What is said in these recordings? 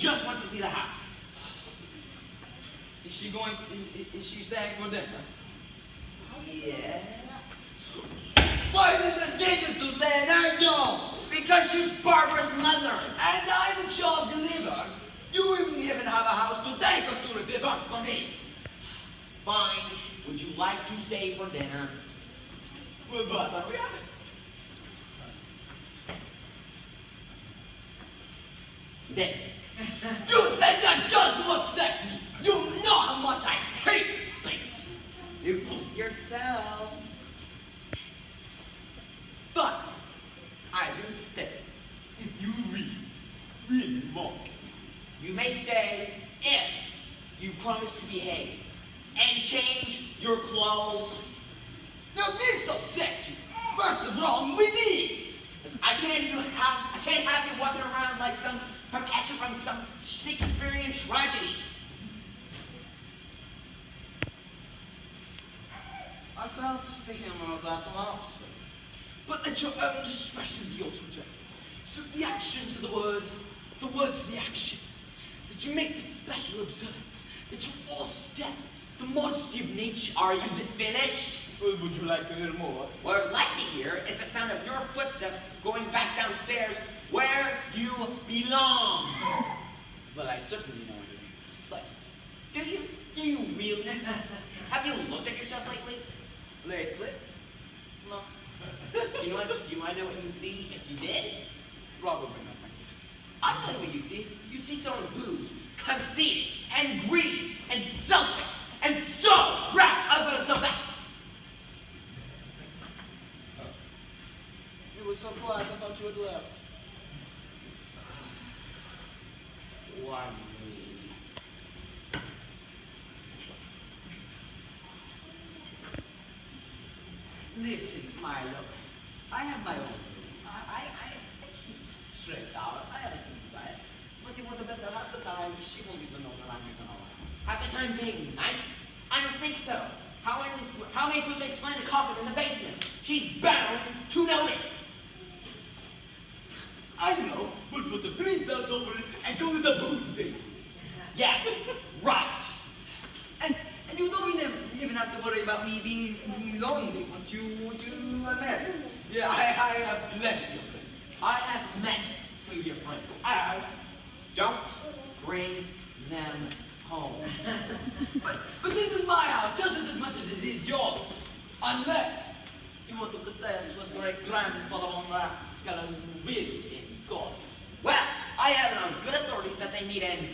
just want to see the house. Is she staying for dinner? Yeah. Why did the Genus to stay in her job? Because she's Barbara's mother. And I'm a job delivered. You wouldn't even have a house to take her to the deliver for me. Fine. Would you like to stay for dinner? Well, but are we having? Then. You said that just to upset me. You know how much I hate snakes. Suit yourself. But I will stay if you really want. You may stay if you promise to behave and change your clothes. Now this upsets you. What's wrong with this? I can't have you walking around like some action from some Shakespearean tragedy. I fancy him of that last. But let your own discretion be your tutor. Suit the action to the word to the action. That you make the special observance, that you all step the modesty of nature. Are you finished? Well, would you like to hear more? What I'd like to hear is the sound of your footsteps going back downstairs where you belong. Well, I certainly know what it is. But do you really? Have you looked at yourself lately? Lately? No. You know what? You might know what you'd see if you did? Probably nothing. I'll tell you what you see. You'd see someone who's conceited and greedy and selfish and so wrapped up in herself that. You were so quiet, I thought you had left. Why me? Listen, Milo. I have my own room. I keep straight hours. I have a simple. But you want to bet that half the time she won't even know that I'm even around. Half the time being night? I don't think so. How am I supposed to explain the coffin in the basement? She's bound to notice. I know. We'll put the green belt over it and go with the food thing. Yeah, right. And you don't even have to worry about me being lonely once you are married. Yeah, I have plenty of friends. I have met some of your friends. Don't bring them home. But this is my house just as much as it is yours. Unless you want to contest what great grandfather on that skeleton really got. Well, I have it on good authority that they meet in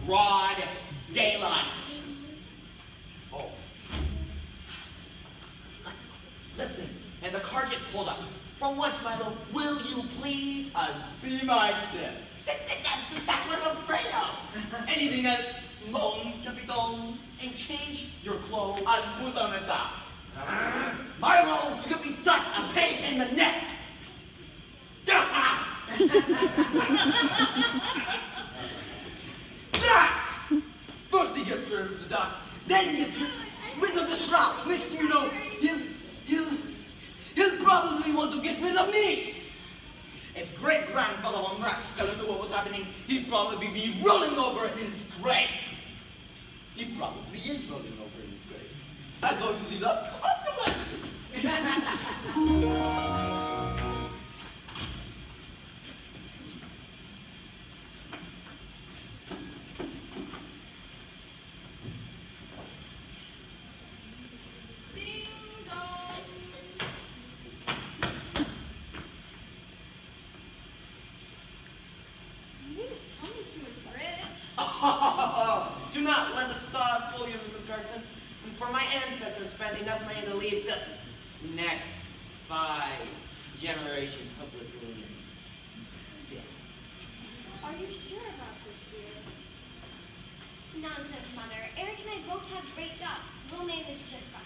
broad daylight. Oh. Listen, and the car just pulled up. For once, Milo, will you please? I'll be myself. That's what I'm afraid of. Anything else, mon capitan? And change your clothes. I'll put on a top. Milo, you could be such a pain in the neck. That! First he gets rid of the dust, then he gets rid of the shrouds. Next thing you know, he'll probably want to get rid of me. If great-grandfather von Rathskeller knew what was happening, he'd probably be rolling over in his grave. He probably is rolling over in his grave. As long as he's up to Do not let the facade fool you, Mrs. Carson. For my ancestors spent enough money to leave the next 5 generations hopelessly dead. Are you sure about this, dear? Nonsense, Mother. Eric and I both have great jobs. We'll manage just fine.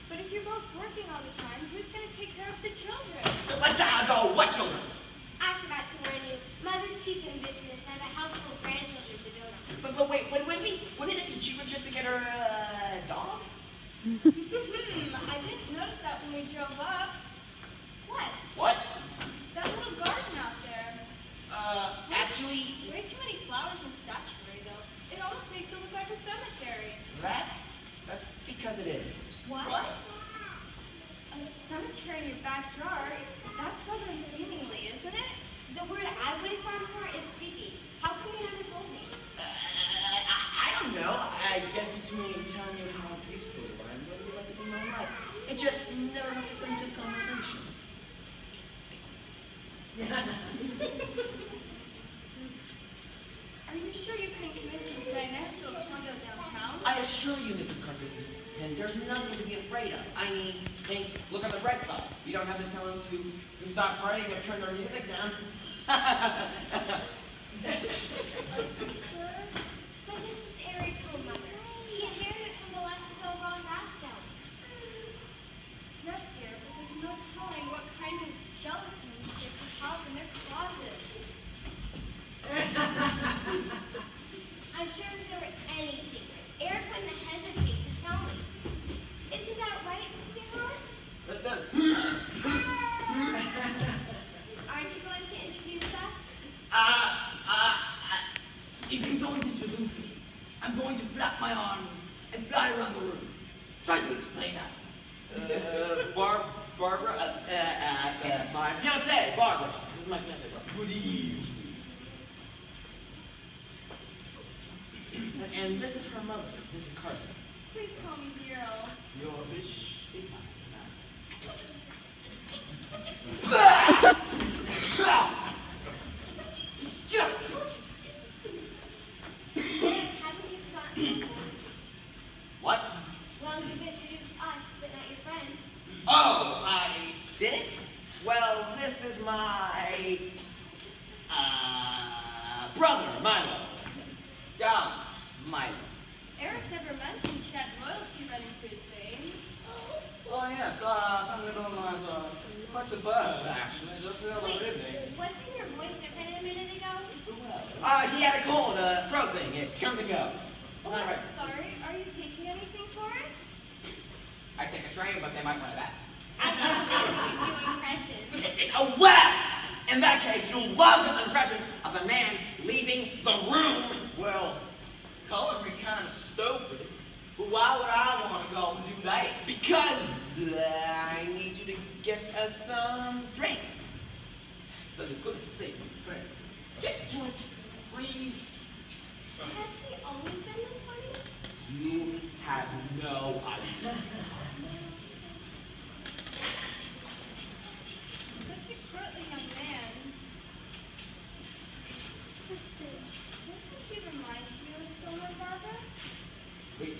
But if you're both working all the time, who's going to take care of the children? What children? I forgot to warn you. Mother's chief ambition is to have a house full of grandchildren to dote on. But wait, wouldn't it be cheaper just to get her a dog? I didn't notice that when we drove up. What? What? That little garden out there. Actually... Way too many flowers and stuff. chair in your backyard. That's rather unseemly, isn't it? The word I would have gone for is creepy. How come you never told me? I don't know. I guess between telling you how beautiful you are and what you like to be in my life, it just never got to bring to the conversation. Are you sure you couldn't convince him to buy a nice little condo downtown? I assure you, Mrs. Carpenter, and there's nothing to be afraid of. I mean, think, look on the bright side. You don't have to tell them to stop praying or turn their music down. Sure. But this is Eric's whole mother. He inherited from the last of the Ron Rastows. Yes, dear, but there's no telling what kind of skeletons they could have in their closets. I'm sure if there were any secrets, Eric wouldn't hesitate to tell me. Isn't that right, sweetheart? Aren't you going to introduce us? If you don't introduce me, I'm going to flap my arms and fly around the room. Try to explain that. Barbara, my fiancée, Barbara. This is my fiancée, Barbara. Good evening. And this is her mother, Mrs. Carson. Please call me Hero. Your wish is mine. Yes! Eric, haven't you forgotten something? What? Well, you've introduced us, but not your friend. Oh, I did? Well, this is my brother, Milo. Yeah, Milo. Eric never mentioned he had royalty running through his veins. Oh yes, family known as quite a bird actually, just the other Wait, evening. wasn't your voice different a minute ago? He had a cold, throat thing. It comes and goes. Oh, Not right. sorry. Are you taking anything for it? I take a train, but they might want that. I love it when you do impressions. Oh, well! In that case, you'll love his impression of a man leaving the room. Well, color me kind of stupid, but why would I want to go and do that? Because I need you to get us some drinks. For the good sake of friend. Just do it, please. Has he always been this funny? You have no idea. Such a courtly young man. Kristen, doesn't he remind you of someone, Barbara? Wait,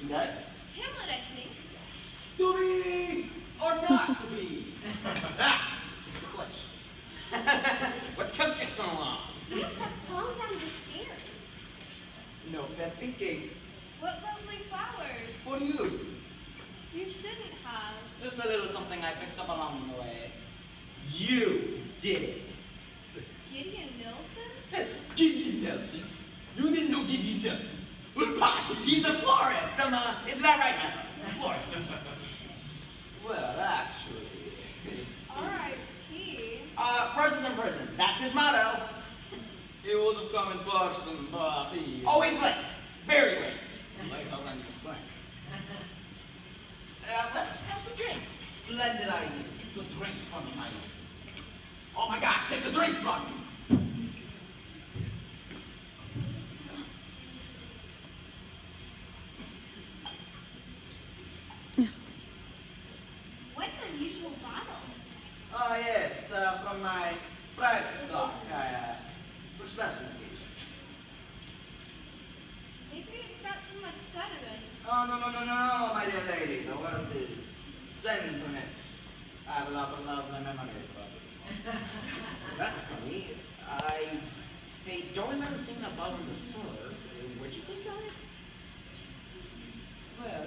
nuts? Hamlet, I think. To be or not to be? That's the question. What took you so long? You must have fallen down the stairs. No, that thinking. What lovely flowers. For you. You shouldn't have. Just a little something I picked up along the way. You did it. Gideon Nilsson? Gideon Nelson. You didn't know Gideon Nelson. He's a florist. Isn't that right, man? Florist. Well, actually. R.I.P. Person in prison. That's his motto. He would have come in person, but he... Always late. Very late. Later than you think. Let's have some drinks. Splendid idea. Take the drinks from me, Milo. Oh my gosh, take the drinks from me. What an unusual bottle. Oh, yes. From my private stock. For special occasions. Maybe it's got too much sediment. Oh, no, my dear lady. The word is sentiment. I have a lot of lovely memories about this one. That's funny. Hey, don't remember seeing that bottle in the cellar. Where'd you think of it? Well,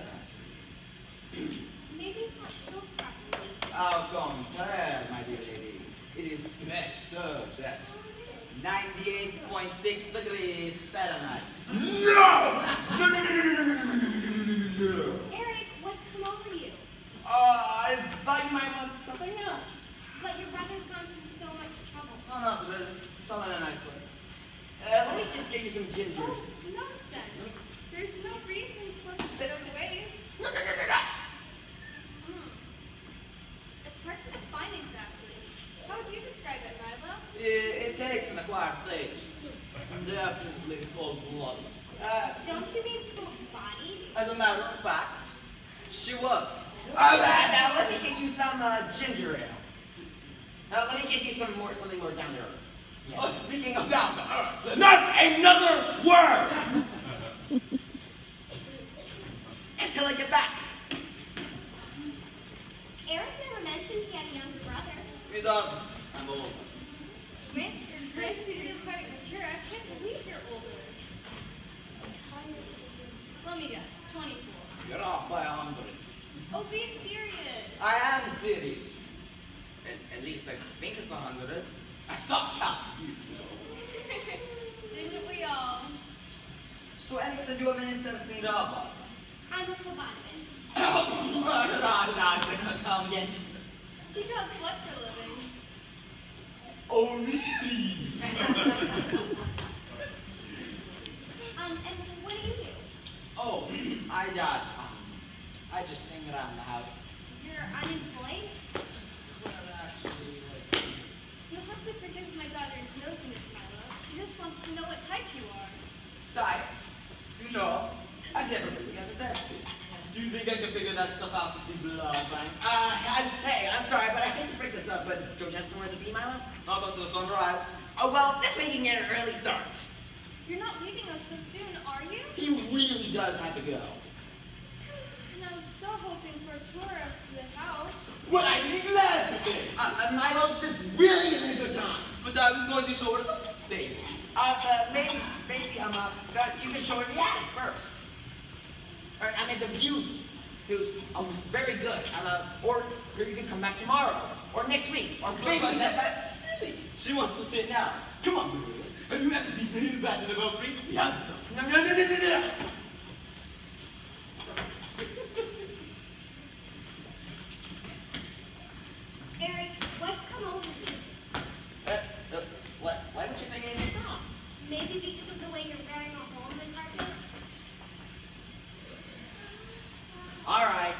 actually. Maybe it's not chilled properly. Oh, compare, my dear lady. It is best served at 98.6 degrees Fahrenheit. No! No! Eric, what's come over you? I thought you might want something else. But your brother's gone through so much trouble. No, no, tell in a nice way. Let me just get you some ginger. Oh, nonsense. There's no reason to look the ways. No. It's actually full-blooded. Don't you mean full-bodied? As a matter of fact, she was. Now let me get you some ginger ale. Now let me get you something more down to earth. Yes. Oh, speaking of down to earth, not another word! Until I get back. Eric never mentioned he had a younger brother. He doesn't. I'm old. Rick, you're quite mature. I can't believe you're older. Let me guess, 24. You're off by 100. Oh, be serious. I am serious. At least I think it's 100. I stopped counting years ago. Didn't we all? So Alex said you have an interesting job. I'm a phlebotomist. Come again. She does what for a living? Oh, really? And what do you do? Oh, I just hang around the house. You're unemployed? Well, actually, You'll have to forgive my daughter's nosiness, Milo. She just wants to know what type you are. Type? No, I've never really got to that. Do you think I can figure that stuff out with the blood bank? I'm sorry, but I hate to break this up, but don't you have somewhere to be, Milo? Not until sunrise. Oh, well, this way you can get an early start. You're not leaving us so soon, are you? He really does have to go. And I was so hoping for a tour of the house. Well, I'd be glad to be. Milo, this really isn't a good time. But I was going to show her the thing. Maybe, you can show her the attic first. I mean, the views very good. Or you can come back tomorrow, or next week, or maybe. That's silly. She wants to sit now. Come on, Maria. Have you ever seen any bats in the belfry? We have some. No. Eric, what's come over you? Why would you think anything's wrong? Maybe because of the way you're wearing a hole in the carpet? All right.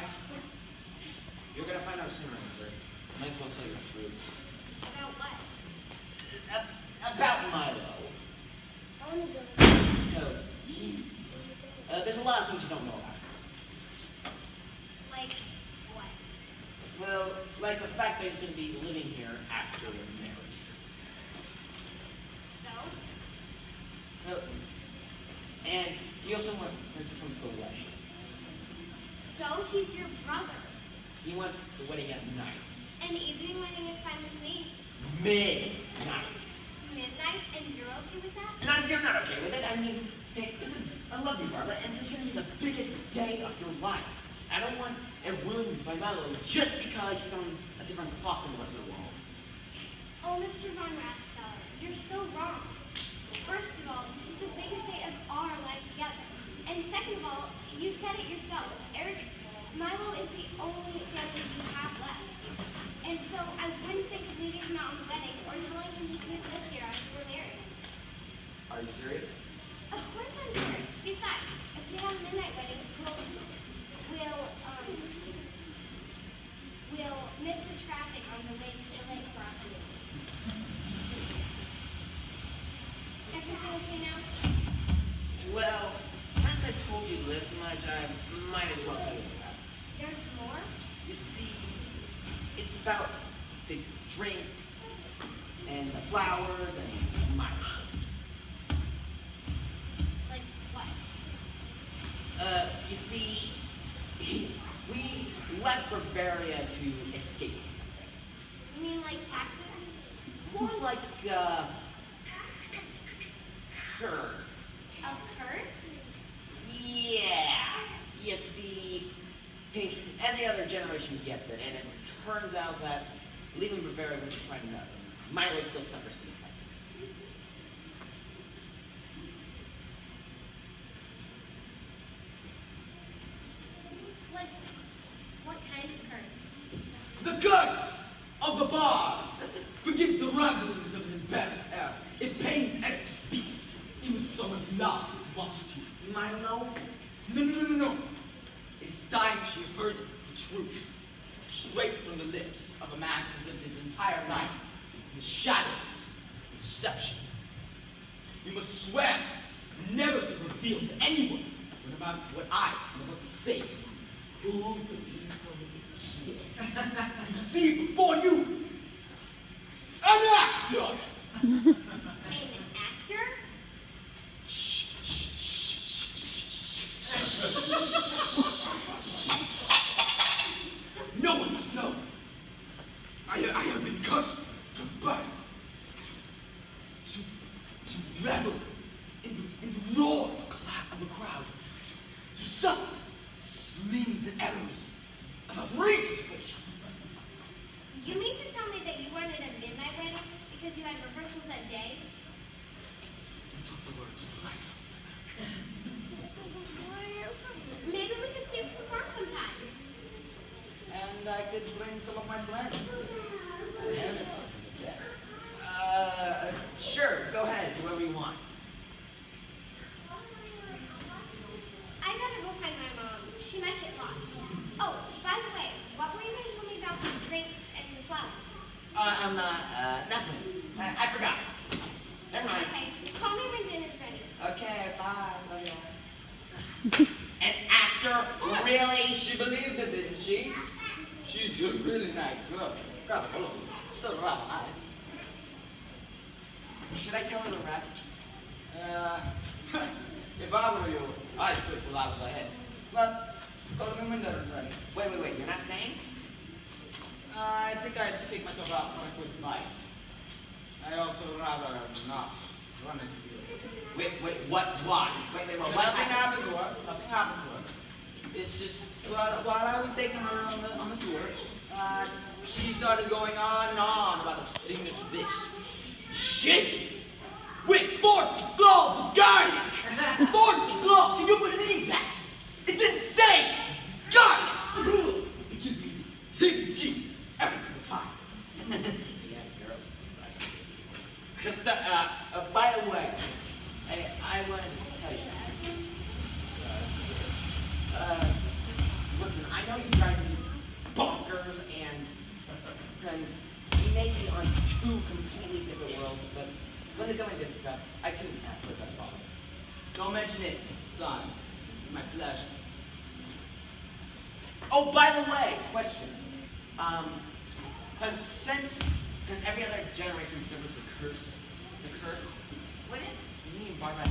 You're gonna find out sooner, but might as well tell you the truth. About what? About Milo. I want to go. No, there's a lot of things you don't know about. Like, what? Well, like the fact that he's gonna be living here after we're married. So? And he also wants to come to the wedding. So he's your brother. He wants the wedding at night. An evening wedding is fine with me. Midnight. Midnight, and you're okay with that? No, you're not okay with it. I mean, hey, listen, I love you, Barbara, and this is going to be the biggest day of your life. I don't want it ruined by Milo just because he's on a different clock than the rest of the world. Oh, Mr. Von Rathskeller, you're so wrong. First of all, this is the biggest day of our life together. And second of all, you said it yourself. Eric, Milo is the only family you have left. And so I wouldn't think of leaving him out on the wedding or telling him he couldn't live here after we're married. Are you serious? Of course I'm serious. Besides, if we have a midnight wedding, we'll miss the traffic on the way to the lake for our honeymoon. Everything okay now? Well, since I told you this much, I might as well tell you the rest. There's more? You see, it's about the drinks and the flowers and Milo. Like what? You see, we left Bavaria to escape. You mean like taxes? More like, curse. A curse? Yeah. You see, any other generation gets it, and it turns out that leaving Bavaria wasn't quite enough. Milo still suffers from the effects. Like, what kind of curse? The curse of the bar. Forgive the ramblings of an embarrassed air. It pains Eric to speak. Even someone loves watches you. Milo? No. It's time she heard the truth. Straight from the lips of a man who lived his entire life in the shadows of deception. You must swear never to reveal to anyone what about what I am about to say. Who believes her? You see before you an actor. An actor? No one must know. I have been cursed from birth to revel in the roar of a crowd, to suffer slings and arrows of outrageous nature. You mean to tell me that you weren't at a midnight wedding because you had rehearsals that day? You took the words right. Maybe we could see you perform sometime. And I could bring some of my friends. Sure, go ahead, whoever you want. I gotta go find my mom. She might get lost. Oh, by the way, what were you going to tell me about the drinks and the flowers? Nothing. I forgot. Never mind. Okay, call me when dinner's ready. Okay, bye. Love you. An actor? Really? She believed it, didn't she? She's a really nice girl. Still rather nice. Should I tell her the rest? If I were you, I'd quit while I was ahead. But, call me when dinner's ready. Wait, you're not staying? I think I'd take myself out for a quick bite. I also rather not run into you. Wait, what? Why? Wait, what Nothing happened? happened to her. Nothing happened to her. It's just while I was taking her on the tour, she started going on and on about her signature dish. Shaking! With 40 gloves of garlic! 40 gloves! Can you believe that? It's insane! Garlic! It gives me hidden cheese every single time. Yeah, girl. By the way, I wanted to tell you something. Listen, I know you drive me bonkers and we may be on two completely different worlds, but when they're going different stuff, I couldn't ask for that bother. Don't mention it, son. It's my pleasure. Oh, by the way, question. Has every other generation serviced the curse, would it? Me and Barbara